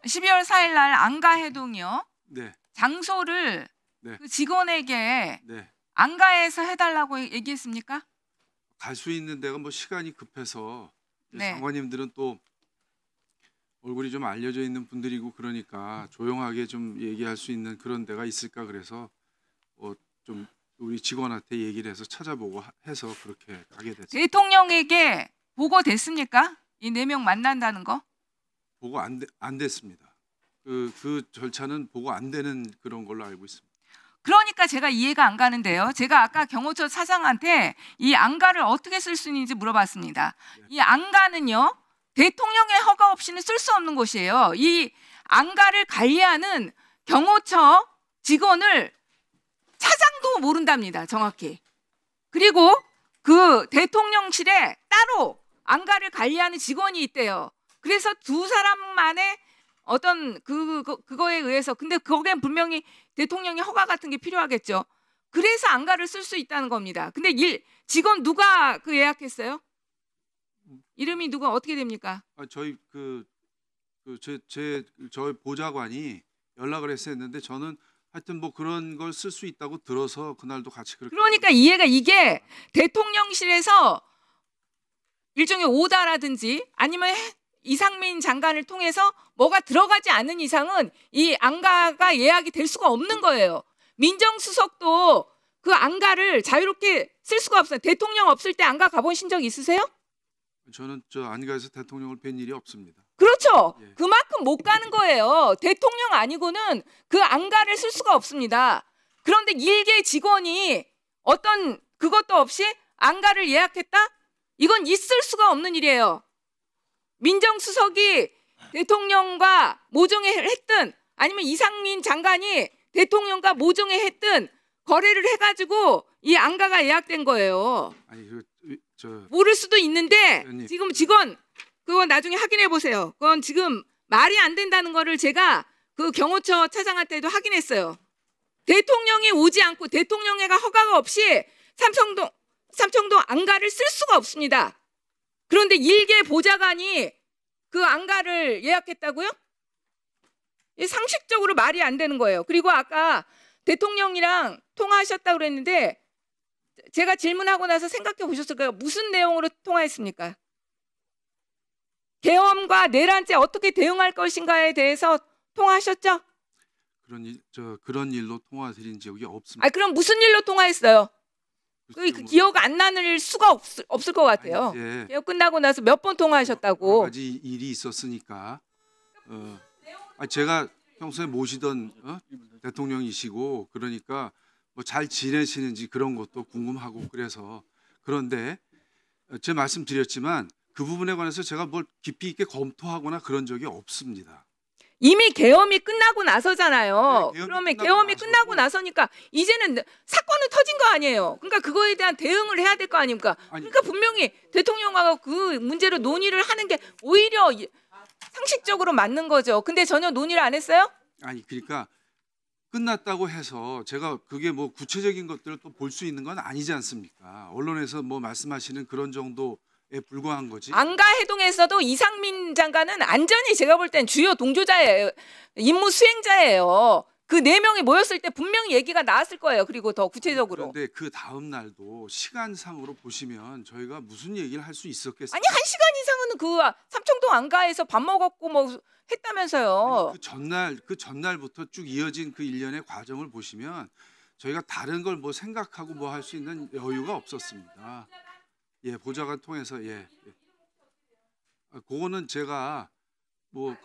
12월 4일 날 안가해동이요. 네. 장소를 네. 그 직원에게 네. 안가에서 해달라고 얘기했습니까? 갈 수 있는 데가 뭐 시간이 급해서 네. 장관님들은 또 얼굴이 좀 알려져 있는 분들이고 그러니까 조용하게 좀 얘기할 수 있는 그런 데가 있을까 그래서 좀 우리 직원한테 얘기를 해서 찾아보고 해서 그렇게 가게 됐어요. 대통령에게 보고됐습니까? 이 4명 만난다는 거? 보고 안 됐습니다. 그 절차는 보고 안 되는 그런 걸로 알고 있습니다. 그러니까 제가 이해가 안 가는데요. 제가 아까 경호처 차장한테 이 안가를 어떻게 쓸 수 있는지 물어봤습니다. 네. 이 안가는요, 대통령의 허가 없이는 쓸 수 없는 곳이에요. 이 안가를 관리하는 경호처 직원을 차장도 모른답니다. 정확히. 그리고 그 대통령실에 따로 안가를 관리하는 직원이 있대요. 그래서 두 사람만의 어떤 그거에 의해서, 근데 거기엔 분명히 대통령의 허가 같은 게 필요하겠죠. 그래서 안가를 쓸 수 있다는 겁니다. 근데 직원 누가 예약했어요? 이름이 누가 어떻게 됩니까? 저희 저희 보좌관이 연락을 했었는데 저는 하여튼 뭐 그런 걸 쓸 수 있다고 들어서 그날도 같이 그렇게. 그러니까 이게 대통령실에서 일종의 오다라든지 아니면 이상민 장관을 통해서 뭐가 들어가지 않는 이상은 이 안가가 예약이 될 수가 없는 거예요. 민정수석도 그 안가를 자유롭게 쓸 수가 없어요. 대통령 없을 때 안가 가보신 적 있으세요? 저는 안가에서 대통령을 뵌 일이 없습니다. 그렇죠. 예. 그만큼 못 가는 거예요. 대통령 아니고는 그 안가를 쓸 수가 없습니다. 그런데 일개 직원이 어떤 그것도 없이 안가를 예약했다? 이건 있을 수가 없는 일이에요. 민정수석이 대통령과 모종에 했든 아니면 이상민 장관이 대통령과 모종에 했든 거래를 해가지고 이 안가가 예약된 거예요. 아니 모를 수도 있는데 의원님. 지금 직원 그거 나중에 확인해 보세요. 그건 지금 말이 안 된다는 거를 제가 그 경호처 차장한테도 확인했어요. 대통령이 오지 않고 대통령회가 허가가 없이 삼청동 안가를 쓸 수가 없습니다. 그런데 일개 보좌관이 그 안가를 예약했다고요? 상식적으로 말이 안 되는 거예요. 그리고 아까 대통령이랑 통화하셨다고 그랬는데 제가 질문하고 나서 생각해 보셨을까요? 무슨 내용으로 통화했습니까? 계엄과 내란죄 어떻게 대응할 것인가에 대해서 통화하셨죠? 그런 일로 통화 드린 적이 없습니다. 그럼 무슨 일로 통화했어요? 그 뭐 기억 안 나는 수가 없을 것 같아요. 개혁 끝나고 나서 몇 번 통화하셨다고. 여러 가지 일이 있었으니까 제가 평소에 모시던 대통령이시고 그러니까 뭐 잘 지내시는지 그런 것도 궁금하고 그래서. 그런데 제 말씀드렸지만 그 부분에 관해서 제가 뭘 깊이 있게 검토하거나 그런 적이 없습니다. 이미 계엄이 끝나고 나서잖아요. 네, 그러면 계엄이 끝나고 나서니까 이제는 사건은 터진 거 아니에요. 그러니까 그거에 대한 대응을 해야 될 거 아닙니까? 그러니까 분명히 대통령하고 그 문제로 논의를 하는 게 오히려 상식적으로 맞는 거죠. 근데 전혀 논의를 안 했어요? 아니 그러니까 끝났다고 해서 제가 그게 뭐 구체적인 것들을 또 볼 수 있는 건 아니지 않습니까? 언론에서 뭐 말씀하시는 그런 정도에 불과한 거지. 안가해동에서도 이상민 장관은 안전히 제가 볼 땐 주요 동조자예요. 임무 수행자예요. 그 4명이 모였을 때 분명히 얘기가 나왔을 거예요. 그리고 더 구체적으로. 그런데 그 다음 날도 시간상으로 보시면 저희가 무슨 얘기를 할 수 있었겠어요? 아니 1시간 이상은 그 삼청동 안가에서 밥 먹었고 뭐 했다면서요. 그 전날부터 쭉 이어진 그 일련의 과정을 보시면 저희가 다른 걸 뭐 생각하고 뭐 할 수 있는 여유가 없었습니다. 예, 보좌관 통해서 그거는 제가 뭐